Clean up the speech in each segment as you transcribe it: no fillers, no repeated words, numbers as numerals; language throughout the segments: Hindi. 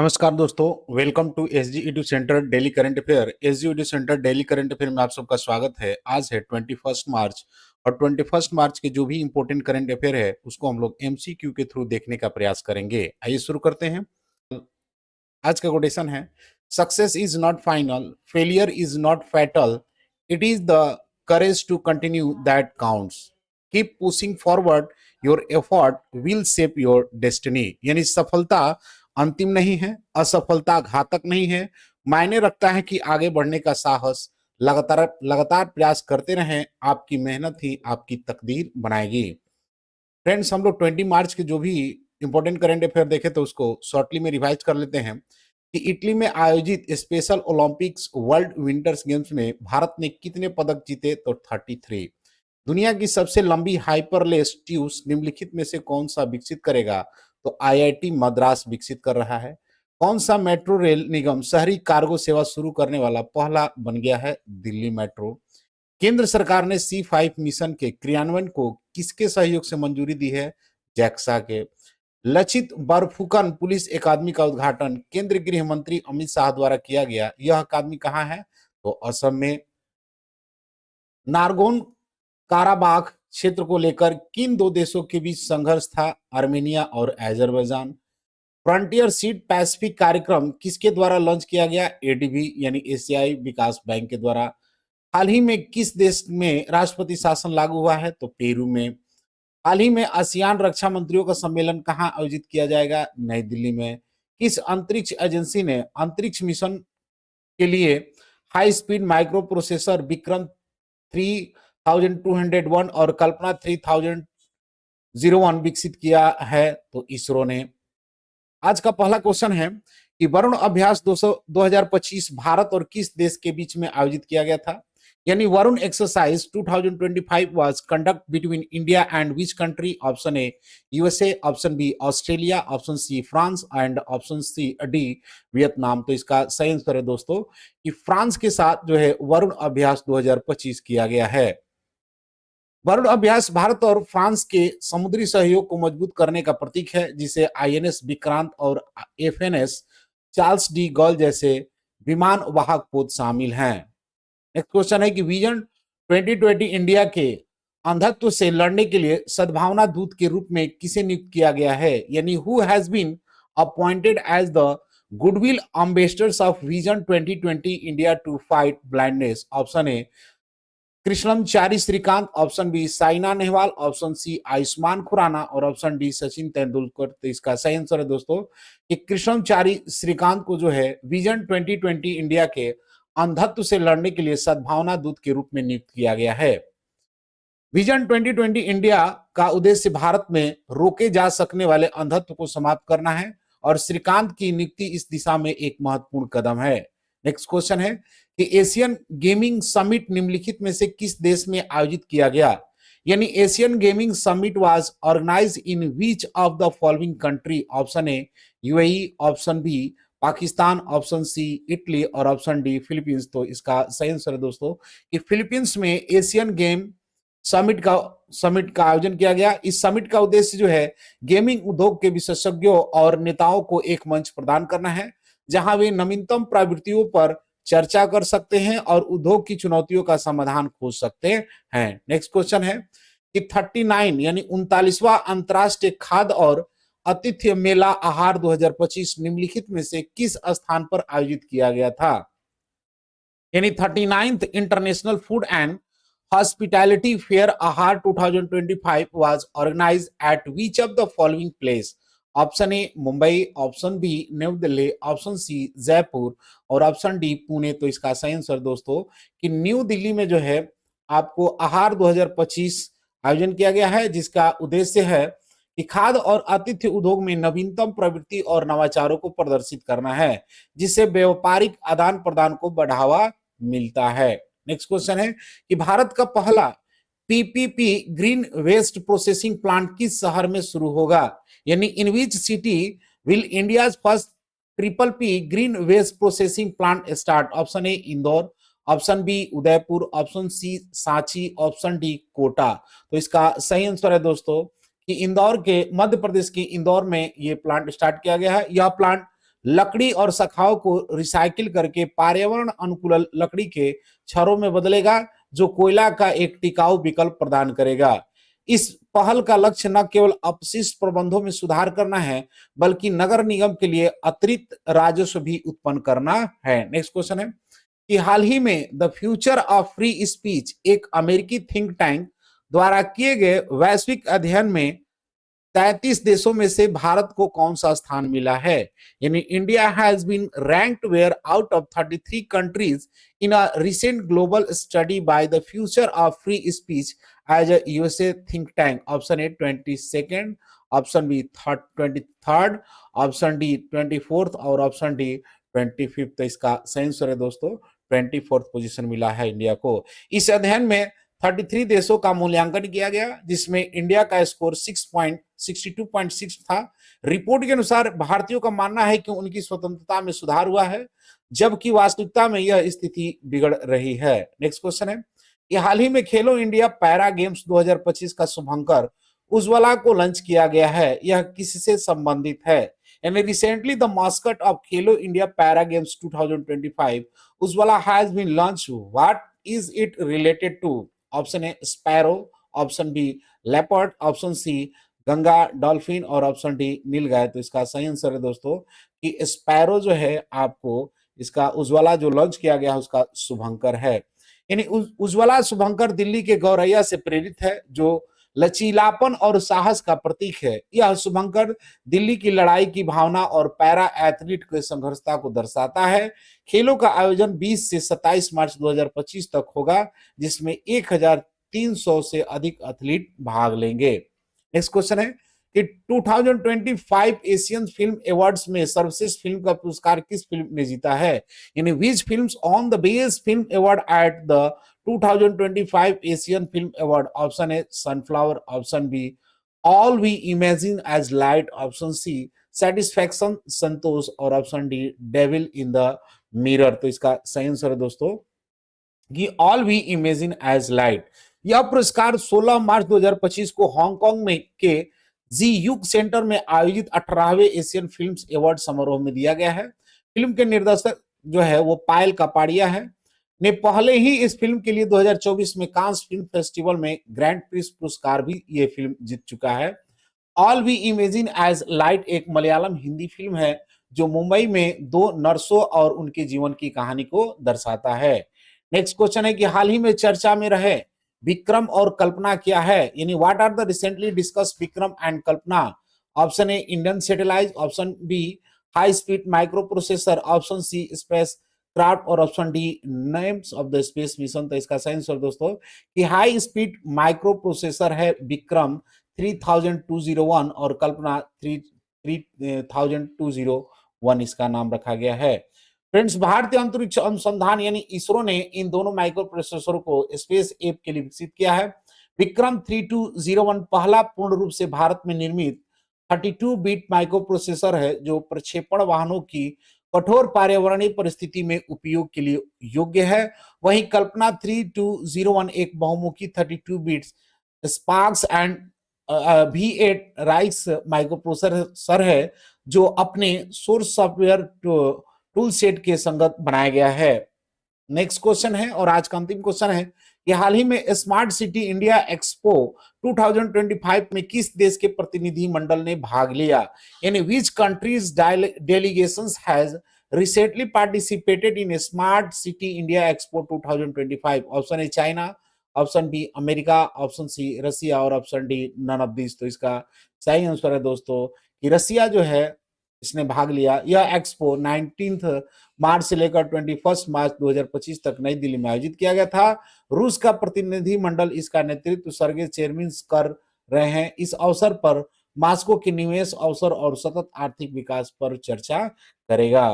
नमस्कार दोस्तों, welcome to SG edu centre daily current affair. SG edu centre daily current affair में आप सबका स्वागत है। आज है 21 मार्च और 21 मार्च के जो भी इंपॉर्टेंट करंट अफेयर है उसको हम लोग एमसीक्यू के थ्रू देखने का प्रयास करेंगे। आइए शुरू करते हैं। आज का कोटेशन है, success is not final, failure is not fatal, it is the courage to continue that counts, keep pushing forward, your effort will shape your destiny. यानी सफलता अंतिम नहीं है, असफलता घातक नहीं है, मायने रखता है कि आगे बढ़ने का साहस, लगातार लगातार प्रयास करते रहें, आपकी मेहनत ही आपकी तकदीर बनाएगी। फ्रेंड्स, हम लोग 20 मार्च के जो भी इंपॉर्टेंट करंट अफेयर देखे तो उसको शॉर्टली में रिवाइज कर लेते हैं कि इटली में आयोजित special Olympics world winters games में भारत ने कितने पदक जीते? तो 33। दुनिया की सबसे लंबी हाइपरलेस ट्यूब निम्नलिखित में से कौन सा विकसित करेगा? तो आईआईटी मद्रास विकसित कर रहा है। कौन सा मेट्रो रेल निगम शहरी कार्गो सेवा शुरू करने वाला पहला बन गया है? दिल्ली मेट्रो। केंद्र सरकार ने C5 मिशन के क्रियान्वयन को किसके सहयोग से मंजूरी दी है? जैक्सा के। लचित बरफुकन पुलिस अकादमी का उद्घाटन केंद्रीय गृह मंत्री अमित शाह द्वारा किया गया। यह अकादमी कहाँ है? तो असम में। नारगोन काराबाख क्षेत्र को लेकर किन दो देशों के बीच संघर्ष था? आर्मेनिया और अजरबैजान। फ्रंटियर सीड पैसिफिक कार्यक्रम किसके द्वारा लॉन्च किया गया? एडीबी यानी एशियाई विकास बैंक के द्वारा। हाल ही में किस देश में राष्ट्रपति शासन लागू हुआ है? तो पेरू में। हाल ही में आसियान रक्षा मंत्रियों का सम्मेलन कहाँ आयोजित किया जाएगा? नई दिल्ली में। किस अंतरिक्ष एजेंसी ने अंतरिक्ष मिशन के लिए high speed micro processor Vikram 3201 और कल्पना 3001 विकसित किया है? तो इसरो ने। आज का पहला क्वेश्चन है कि वरुण अभ्यास 2025 भारत और किस देश के बीच में आयोजित किया गया था? यानी Varun exercise 2025 was conduct between India and which country? Option A USA, option B Australia, option C France and option C D Vietnam. तो इसका सही आंसर है दोस्तों कि फ्रांस के साथ जो है वरुण अभ्यास 2025 किया गया है। वरुण अभ्यास भारत और फ्रांस के समुद्री सहयोग को मजबूत करने का प्रतीक है, जिसे आईएनएस विक्रांत और एफएनएस चार्ल्स डी गॉल जैसे विमान वाहक पोत शामिल हैं। नेक्स्ट क्वेश्चन है कि विजन 2020 इंडिया के अंधत्व से लड़ने के लिए सद्भावना दूत के रूप में किसे नियुक्त किया गया है? यानी who has been appointed as the goodwill ambassadors of vision 2020 India to fight blindness? Option A Krishnamachari Srikkanth, option B Saina Nehwal, option C Ayushmann Khurrana और ऑप्शन डी सचिन तेंदुलकर। तो इसका सही आंसर है दोस्तों कि कृष्णमचारी श्रीकांत को जो है विजन 2020 इंडिया के अंधत्व से लड़ने के लिए सद्भावना दूत के रूप में नियुक्त किया गया है। विजन 2020 इंडिया का उद्देश्य भारत में रोके जा सकने वाले अंधत्व को समाप्त करना है और श्रीकांत की नियुक्ति इस दिशा में एक महत्वपूर्ण कदम है। नेक्स्ट क्वेश्चन है कि एशियन गेमिंग समिट निम्नलिखित में से किस देश में आयोजित किया गया? यानी Asian gaming summit was organised in which of the following country? Option A UAE, option B Pakistan, option C Italy और ऑप्शन डी फिलीपींस। तो इसका सही आंसर है दोस्तों कि फिलीपींस में एशियन गेम समिट का आयोजन किया गया। इस समिट का उद्देश्य जो है गेमिंग उद्योग के विशेषज्ञों और नेताओं को एक मंच प्रदान करना है, जहां वे नवीनतम प्रवृत्तियों पर चर्चा कर सकते हैं और उद्योग की चुनौतियों का समाधान खोज सकते हैं। नेक्स्ट क्वेश्चन है कि 39 यानी 39वां अंतरराष्ट्रीय खाद्य और आतिथ्य मेला आहार 2025 निम्नलिखित में से किस स्थान पर आयोजित किया गया था? यानी 39th international food and hospitality fair आहार 2025 was organized at which of the following place? Option A Mumbai, option B New Delhi, option C Jaipur और ऑप्शन डी पुणे। तो इसका सही आंसर दोस्तों कि न्यू दिल्ली में जो है आपको आहार 2025 आयोजन किया गया है, जिसका उद्देश्य है कि खाद्य और आतिथ्य उद्योग में नवीनतम प्रवृत्ति और नवाचारों को प्रदर्शित करना है, जिससे व्यापारिक आदान प्रदान को बढ़ावा मिलता है। नेक्स्ट क्वेश्चन है कि भारत का पहला PPP green waste processing plant किस शहर में शुरू होगा? यानी in which city will India first triple P green waste processing plant start? Option A Indore, option B Udaipur, option C Sanchi, option D Kota. तो इसका सही आंसर है दोस्तों कि इंदौर के मध्य प्रदेश के इंदौर में ये प्लांट स्टार्ट किया गया है। यह प्लांट लकड़ी और शाखाओं को रिसाइकिल करके पर्यावरण अनुकूल लकड़ी के छड़ों में बदलेगा, जो कोयला का एक टिकाऊ विकल्प प्रदान करेगा। इस पहल का लक्ष्य न केवल अपशिष्ट प्रबंधों में सुधार करना है, बल्कि नगर निगम के लिए अतिरिक्त राजस्व भी उत्पन्न करना है। नेक्स्ट क्वेश्चन है कि हाल ही में the future of free speech, एक अमेरिकी थिंक टैंक द्वारा किए गए वैश्विक अध्ययन में 33 देशों में से भारत को कौन सा स्थान मिला है? यानी India has been ranked where out of 33 countries in a recent global study by the future of free speech as a USA think tank. Option A 22nd, option B 23rd, option D 24th और ऑप्शन डी 25th। तो इसका सही आंसर है दोस्तों 24th पोजीशन मिला है इंडिया को। इस अध्ययन में 33 देशों का मूल्यांकन किया गया, जिसमें इंडिया का स्कोर 62.6 था। रिपोर्ट के अनुसार भारतीयों का मानना है कि उनकी स्वतंत्रता में सुधार हुआ है, जबकि वास्तविकता में यह स्थिति बिगड़ रही है। नेक्स्ट क्वेश्चन है कि हाल ही में खेलो इंडिया पैरा गेम्स 2025 का शुभंकर उज्ज्वला को लॉन्च किया गया है, यह किससे संबंधित है? यानी recently the mascot of Khelo India para games 2025 Ujjwala has been launch. What is it related to? Option A sparrow, option B leopard, option C Ganga dolphin और ऑप्शन डी नीलगाय। तो इसका सही आंसर है दोस्तों कि स्पैरो जो है आपको इसका उज्ज्वला जो लॉन्च किया गया है उसका शुभंकर है। यानी उज्ज्वला शुभंकर दिल्ली के गौरैया से प्रेरित है, जो लचीलापन और साहस का प्रतीक है। यह शुभंकर दिल्ली की लड़ाई की भावना और पैरा एथलीट के संघर्षता को दर्शाता है। खेलों का आयोजन 20 से 27 मार्च 2025 तक होगा, जिसमें 1300 से अधिक एथलीट भाग लेंगे। नेक्स्ट क्वेश्चन है कि 2025 एशियन फिल्म अवार्ड्स में सर्वश्रेष्ठ फिल्म का पुरस्कार किस फिल्म ने जीता है? यानी which films on the best film award at the 2025 Asian film award? Option A sunflower, option B all we imagine as light, option C satisfaction Santosh और option D devil in the mirror. तो इसका सही आंसर है दोस्तों कि all we imagine as light. यह पुरस्कार 16 मार्च 2025 को हांगकांग में के जी युग सेंटर में आयोजित 18वें एशियन फिल्म्स अवार्ड समारोह में दिया गया है। फिल्म के निर्देशक जो है वो पायल कापाड़िया है, ने पहले ही इस फिल्म के लिए 2024 में कांस फिल्म फेस्टिवल में ग्रैंड प्रिक्स पुरस्कार भी ये फिल्म जीत चुका है। All we imagine as light एक मलयालम हिंदी फिल्म है, जो मुंबई में दो नर्सों और उनके जीवन की कहानी को दर्शाता है। नेक्स्ट क्वेश्चन है कि हाल ही में चर्चा में रहे विक्रम और कल्पना क्या है? यानी what are the recently discuss Vikram and Kalpana? Option A Indian satellite, option B high speed microprocessor, option C spacecraft और option D names of the space mission. तो इसका सही आंसर दोस्तों कि हाई स्पीड माइक्रो प्रोसेसर है विक्रम 3201 और कल्पना 3201 इसका नाम रखा गया है। फ्रेंड्स, भारतीय अंतरिक्ष अनुसंधान यानी इसरो ने इन दोनों माइक्रो प्रोसेसरों को स्पेस ऐप के लिए विकसित किया है। विक्रम 3201 पहला पूर्ण रूप से भारत में निर्मित 32 बिट माइक्रो प्रोसेसर है, जो प्रक्षेपण वाहनों की कठोर पर्यावरणीय परिस्थिति में उपयोग के लिए योग्य है। वहीं कल्पना 3201 एक बहुमुखी 32 bits sparks and V8 rice microprocessor है, जो अपने सोर्स सॉफ्टवेयर टूल सेट के संगत बनाया गया है। नेक्स्ट क्वेश्चन है और आज का अंतिम क्वेश्चन है कि हाल ही में स्मार्ट सिटी इंडिया एक्सपो 2025 में किस देश के प्रतिनिधि मंडल ने भाग लिया? यानी which countries delegations has recently participated in smart city India expo 2025? Option A China, option B America, option C Russia और option D none of this. तो इसका सही आंसर है दोस्तों कि रसिया जो है इसने भाग लिया। यह एक्सपो 19 मार्च से लेकर 21 मार्च 2025 तक नई दिल्ली में आयोजित किया गया था। रूस का प्रतिनिधि मंडल इसका नेतृत्व सर्गे चेरमिन कर रहे हैं। इस अवसर पर मॉस्को के निवेश अवसर और सतत आर्थिक विकास पर चर्चा करेगा।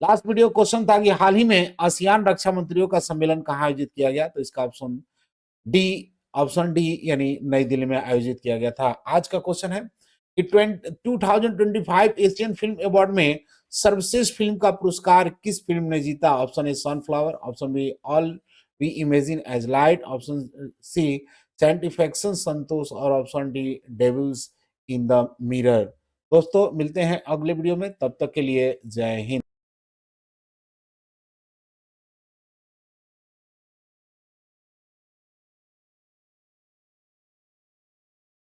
लास्ट वीडियो क्वेश्चन था कि हाल ही में आसियान रक्षा मंत्रियों का सम्मेलन कहाँ आयोजित किया गया? तो इसका ऑप्शन डी यानी नई दिल्ली में आयोजित किया गया था। आज का क्वेश्चन है कि 2025 एशियन फिल्म अवार्ड में सर्वश्रेष्ठ फिल्म का पुरस्कार किस फिल्म ने जीता? Option A sunflower, option B all we imagine as light, option C satisfaction Santosh और option D devils in the mirror. दोस्तों मिलते हैं अगले वीडियो में, तब तक के लिए जय हिंद।